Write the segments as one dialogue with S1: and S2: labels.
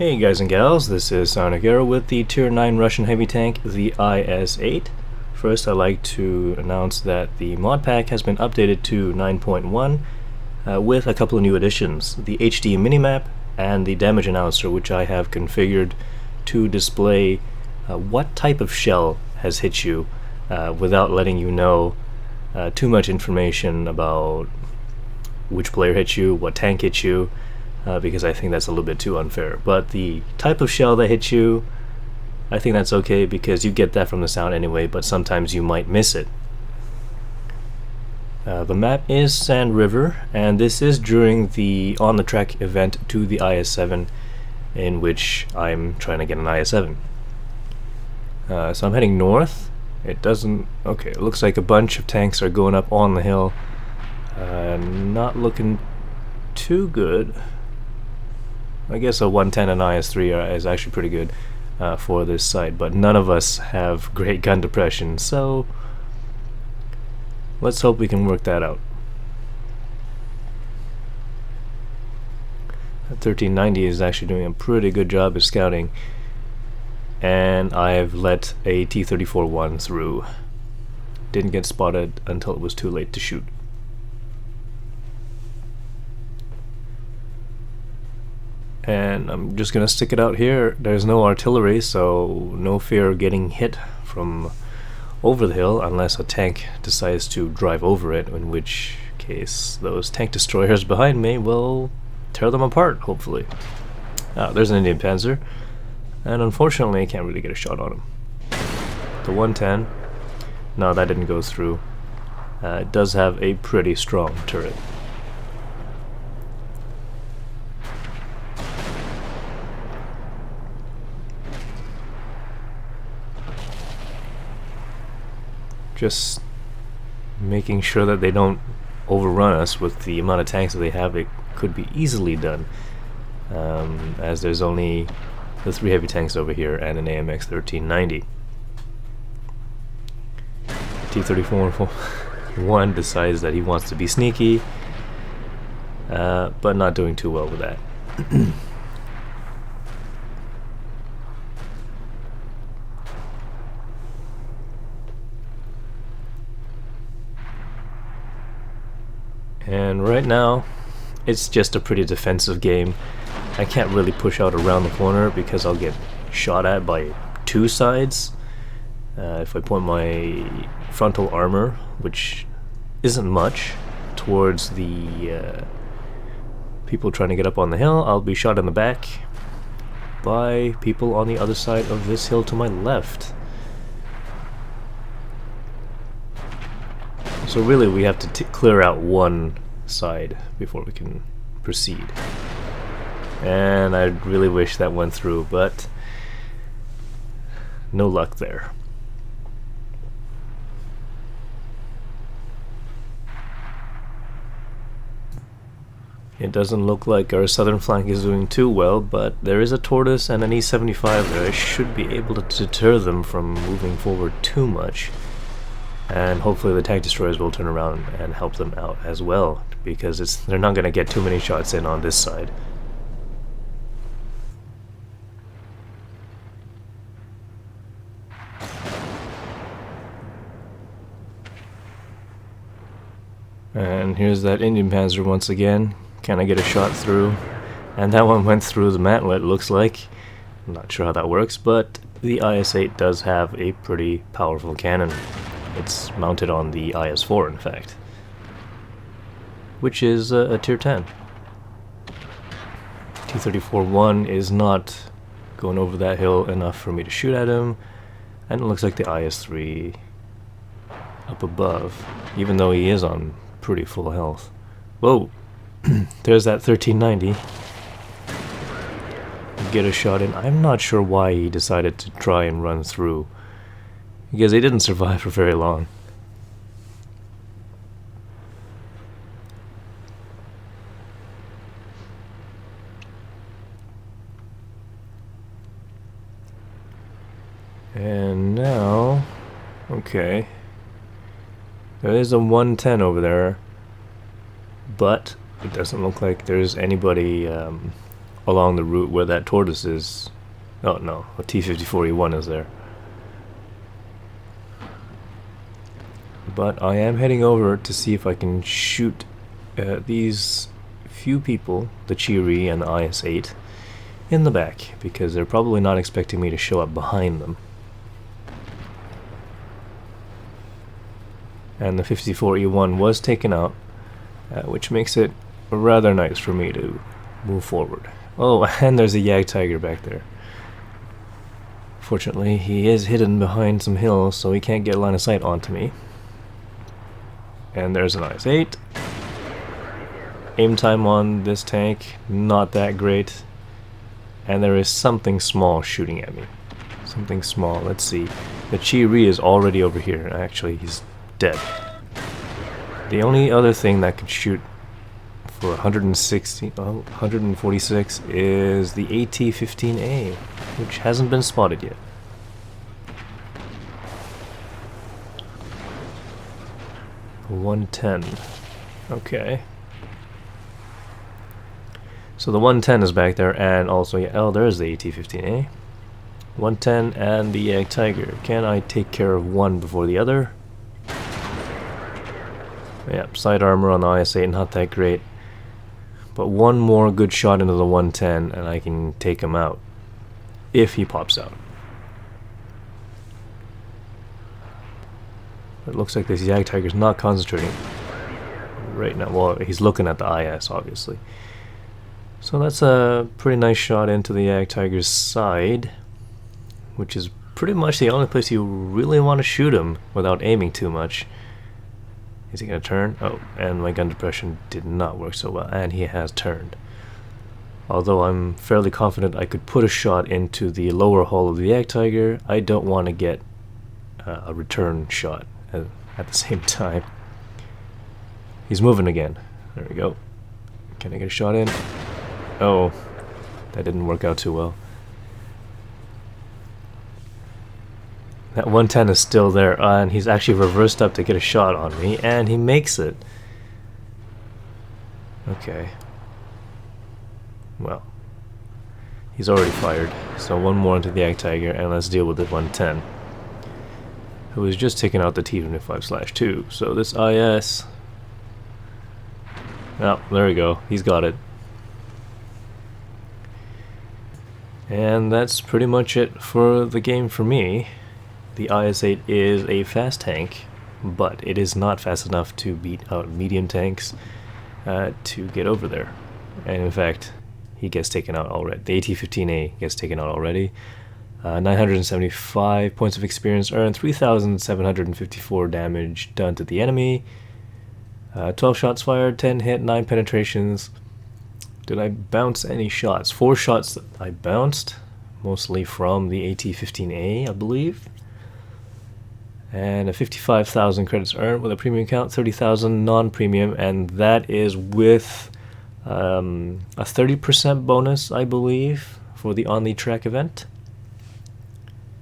S1: Hey guys and gals, this is Sonic Arrow with the Tier 9 Russian heavy tank, the IS-8. First, I'd like to announce that the ModPack has been updated to 9.1 with a couple of new additions. The HD minimap and the damage announcer, which I have configured to display what type of shell has hit you without letting you know too much information about which player hit you, what tank hit you, because I think that's a little bit too unfair. But the type of shell that hits you, I think that's okay because you get that from the sound anyway, but sometimes you might miss it. The map is Sand River, and this is during the on-the-track event to the IS-7, in which I'm trying to get an IS-7. So I'm heading north. It looks like a bunch of tanks are going up on the hill. Not looking too good. I guess a 110 and IS-3 is actually pretty good for this site, but none of us have great gun depression, so let's hope we can work that out. That 1390 is actually doing a pretty good job of scouting, and I've let a T-34-1 through. Didn't get spotted until it was too late to shoot. And I'm just gonna stick it out here. There's no artillery, so no fear of getting hit from over the hill unless a tank decides to drive over it, in which case those tank destroyers behind me will tear them apart, hopefully. There's an Indian Panzer, and unfortunately I can't really get a shot on him. The 110, no, that didn't go through. It does have a pretty strong turret. Just making sure that they don't overrun us with the amount of tanks that they have. It could be easily done, as there's only the 3 heavy tanks over here and an AMX 1390. T-34-1 decides that he wants to be sneaky, but not doing too well with that. And right now, it's just a pretty defensive game. I can't really push out around the corner because I'll get shot at by 2 sides. If I point my frontal armor, which isn't much, towards the people trying to get up on the hill, I'll be shot in the back by people on the other side of this hill to my left. So really we have to clear out one side before we can proceed. And I really wish that went through, but no luck there. It doesn't look like our southern flank is doing too well, but there is a Tortoise and an E-75 there. I should be able to deter them from moving forward too much. And hopefully the tank destroyers will turn around and help them out as well, because they're not going to get too many shots in on this side. And here's that Indian Panzer once again. Can I get a shot through? And that one went through the mantlet, it looks like. I'm not sure how that works, but the IS-8 does have a pretty powerful cannon. It's mounted on the IS-4, in fact, which is a tier 10. T-34-1 is not going over that hill enough for me to shoot at him, and it looks like the IS-3 up above, even though he is on pretty full health. Whoa, there's that 1390. Get a shot in. I'm not sure why he decided to try and run through, because he didn't survive for very long. And now, okay, there is a 110 over there, but it doesn't look like there's anybody along the route where that tortoise is. Oh no, a T-54E1 is there. But I am heading over to see if I can shoot these few people, the Cheery and the IS-8, in the back, because they're probably not expecting me to show up behind them. And the 54E1 was taken out, which makes it rather nice for me to move forward. Oh, and there's a Jagdtiger back there. Fortunately, he is hidden behind some hills, so he can't get line of sight onto me. And there's an IS-8. Aim time on this tank, not that great. And there is something small shooting at me. Something small, let's see. The Cheery is already over here. Actually, he's dead. The only other thing that could shoot for 146 is the AT-15A, which hasn't been spotted yet. A 110. Okay. So the 110 is back there, and also, yeah, oh, there's the AT-15A. 110 and the Jagdtiger. Can I take care of one before the other? Yep, side armor on the IS-8, not that great. But one more good shot into the 110 and I can take him out. If he pops out. It looks like this Jagdtiger's not concentrating right now. Well, he's looking at the IS, obviously. So that's a pretty nice shot into the Jagdtiger's side, which is pretty much the only place you really want to shoot him without aiming too much. Is he going to turn? Oh, and my gun depression did not work so well, and he has turned. Although I'm fairly confident I could put a shot into the lower hull of the Jagdtiger, I don't want to get a return shot at the same time. He's moving again. There we go. Can I get a shot in? Oh, that didn't work out too well. That 110 is still there, and he's actually reversed up to get a shot on me, and he makes it. Okay. Well, he's already fired, so one more into the Jagdtiger, and let's deal with the 110, who is just taking out the T-25/2. So this IS... Oh, there we go. He's got it. And that's pretty much it for the game for me. The IS-8 is a fast tank, but it is not fast enough to beat out medium tanks to get over there. And in fact, he gets taken out already. The AT-15A gets taken out already. 975 points of experience earned, 3,754 damage done to the enemy. 12 shots fired, 10 hit, 9 penetrations. Did I bounce any shots? 4 shots that I bounced, mostly from the AT-15A, I believe. And a 55,000 credits earned with a premium count, 30,000 non-premium, and that is with a 30% bonus, I believe, for the On the Track event.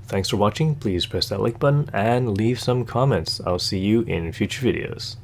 S1: Thanks for watching. Please press that like button and leave some comments. I'll see you in future videos.